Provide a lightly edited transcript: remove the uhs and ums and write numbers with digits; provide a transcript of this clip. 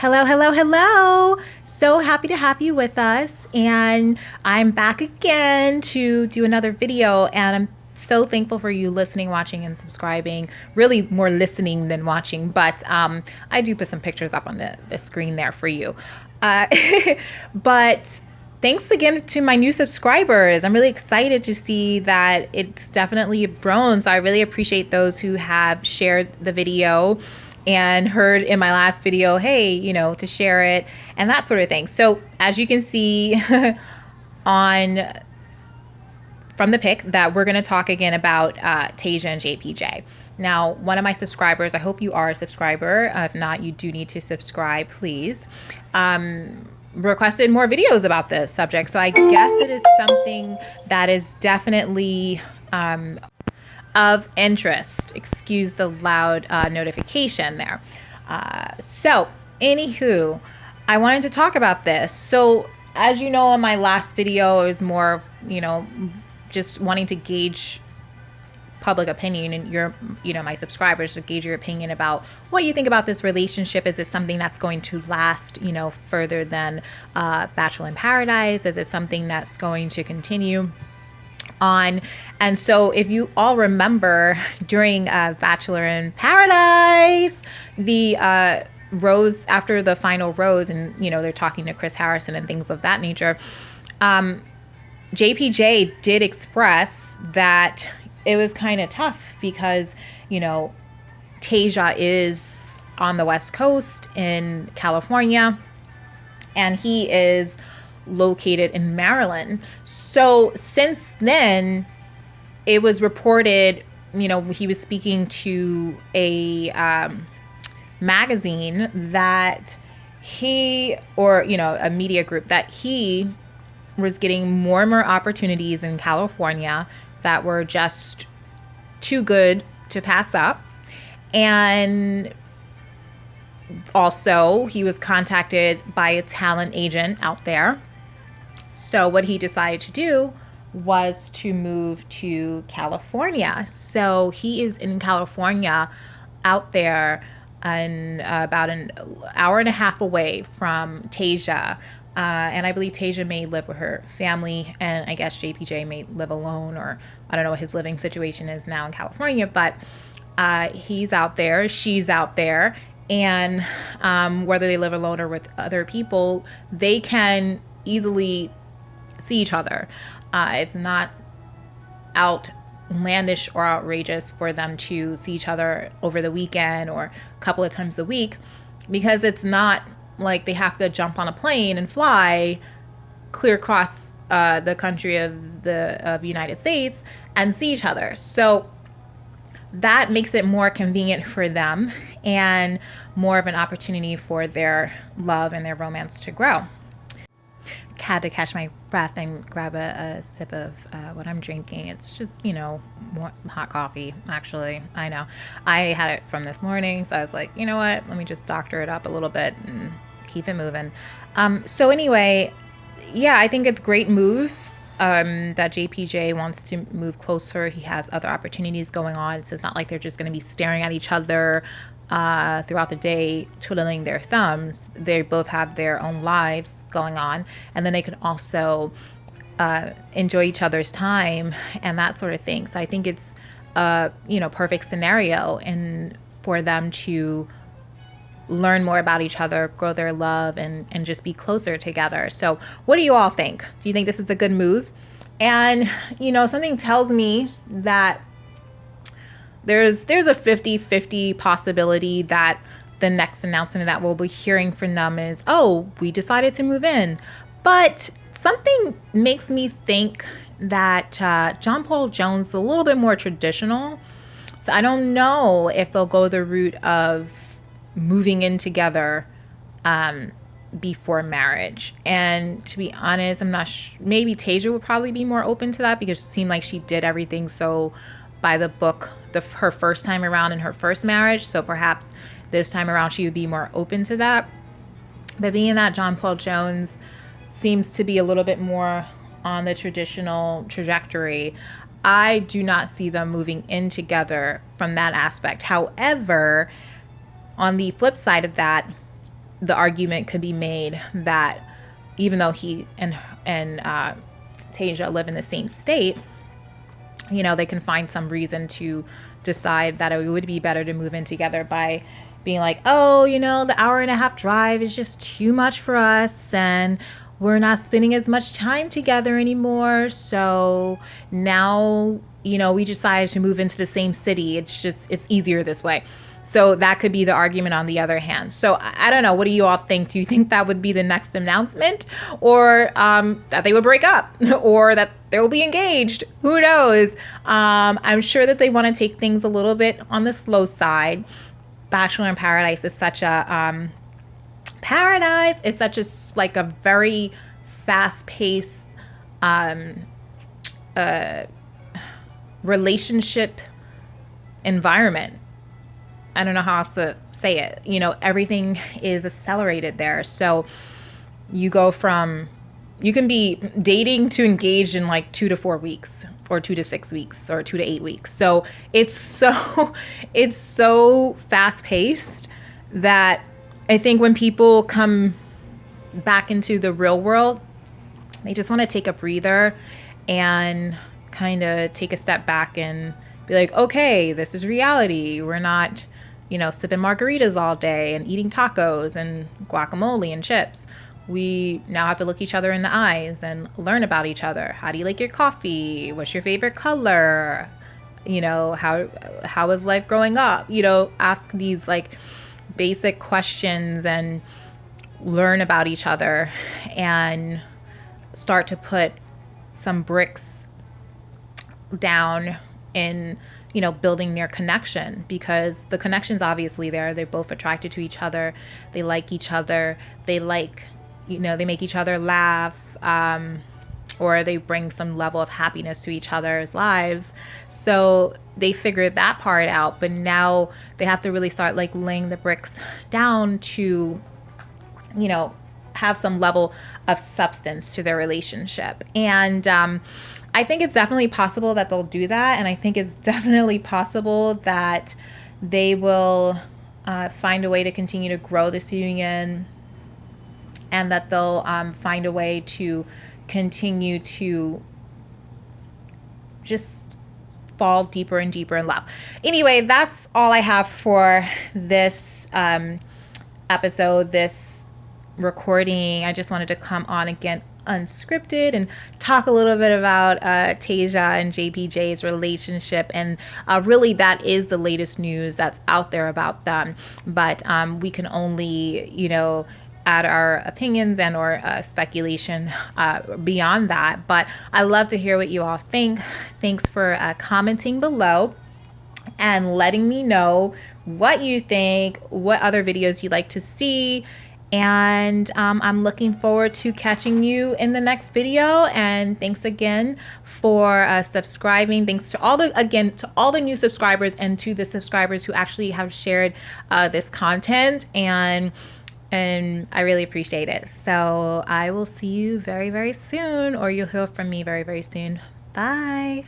Hello, hello, hello. So happy to have you with us. And I'm back again to do another video. And I'm so thankful for you listening, watching, and subscribing. Really more listening than watching. But I do put some pictures up on the screen there for you. Uh, but thanks again to my new subscribers. I'm really excited to see that it's definitely grown. So I really appreciate those who have shared the video and heard in my last video, hey, to share it and that sort of thing. So as you can see on from the pic that we're going to talk again about Tayshia and JPJ. Now, one of my subscribers, I hope you are a subscriber. If not, you do need to subscribe, please. Requested more videos about this subject. So I guess it is something that is definitely of interest. Excuse the loud notification there. So anywho, I wanted to talk about this. So as you know, in my last video, it was more, just wanting to gauge public opinion and your, my subscribers, to gauge your opinion about what you think about this relationship. Is it something that's going to last, further than Bachelor in Paradise? Is it something that's going to continue on? And so if you all remember during Bachelor in Paradise, the rose, after the final rose, and they're talking to Chris Harrison and things of that nature, JPJ did express that it was kind of tough because Tayshia is on the West Coast in California and he is located in Maryland. So since then, it was reported, he was speaking to a magazine that he, or a media group, that he was getting more and more opportunities in California that were just too good to pass up. And also he was contacted by a talent agent out there. So what he decided to do was to move to California. So he is in California out there, and about an hour and a half away from Tayshia. And I believe Tayshia may live with her family, and I guess JPJ may live alone, or I don't know what his living situation is now in California, but he's out there, she's out there, and whether they live alone or with other people, they can easily see each other. It's not outlandish or outrageous for them to see each other over the weekend or a couple of times a week, because it's not like they have to jump on a plane and fly clear across the country of the United States and see each other. So that makes it more convenient for them and more of an opportunity for their love and their romance to grow. Had to catch my breath and grab a sip of what I'm drinking. It's just, more hot coffee, actually. I know. I had it from this morning, so I was like, you know what? Let me just doctor it up a little bit and keep it moving. So anyway, yeah, I think it's a great move that JPJ wants to move closer. He has other opportunities going on, so it's not like they're just going to be staring at each other throughout the day, twiddling their thumbs. They both have their own lives going on, and then they can also enjoy each other's time and that sort of thing. So I think it's a perfect scenario and for them to learn more about each other, grow their love, and just be closer together. So what do you all think? Do you think this is a good move? And something tells me that there's a 50-50 possibility that the next announcement that we'll be hearing from them is, oh, we decided to move in. But something makes me think that John Paul Jones is a little bit more traditional. So I don't know if they'll go the route of moving in together before marriage. And to be honest, I'm not maybe Tayshia would probably be more open to that, because it seemed like she did everything so by the book her first time around in her first marriage. So perhaps this time around she would be more open to that. But being that John Paul Jones seems to be a little bit more on the traditional trajectory, I do not see them moving in together from that aspect. However, on the flip side of that, the argument could be made that even though he and Tayshia live in the same state, you know, they can find some reason to decide that it would be better to move in together by being like, oh, you know, the hour-and-a-half drive is just too much for us and we're not spending as much time together anymore. So now, you know, we decided to move into the same city. It's easier this way. So that could be the argument on the other hand. So I don't know. What do you all think? Do you think that would be the next announcement, or that they would break up, or that they will be engaged? Who knows? I'm sure that they want to take things a little bit on the slow side. Bachelor in Paradise is such a paradise. It's such a like a very fast-paced relationship environment. I don't know how else to say it. You know, everything is accelerated there. So you can be dating to engaged in like 2 to 4 weeks, or 2 to 6 weeks, or 2 to 8 weeks. So it's so fast paced that I think when people come back into the real world, they just want to take a breather and kind of take a step back and be like, okay, this is reality. We're not, you know, sipping margaritas all day and eating tacos and guacamole and chips. We now have to look each other in the eyes and learn about each other. How do you like your coffee? What's your favorite color? You know, how was life growing up? You know, ask these like basic questions and learn about each other and start to put some bricks down in, you know, building their connection, because the connection's obviously there. They're both attracted to each other. They like each other. They like, you know, they make each other laugh, or they bring some level of happiness to each other's lives. So they figured that part out, but now they have to really start like laying the bricks down to, you know, have some level of substance to their relationship. And I think it's definitely possible that they'll do that. And I think it's definitely possible that they will find a way to continue to grow this union, and that they'll find a way to continue to just fall deeper and deeper in love. Anyway, that's all I have for this episode, this recording. I just wanted to come on again unscripted and talk a little bit about Tayshia and JPJ's relationship, and really that is the latest news that's out there about them, but we can only, you know, add our opinions and or speculation beyond that. But I love to hear what you all think. Thanks for commenting below and letting me know what you think, what other videos you'd like to see. And I'm looking forward to catching you in the next video. And thanks again for subscribing. Thanks to all the new subscribers, and to the subscribers who actually have shared this content. And I really appreciate it. So I will see you very, very soon, or you'll hear from me very, very soon. Bye.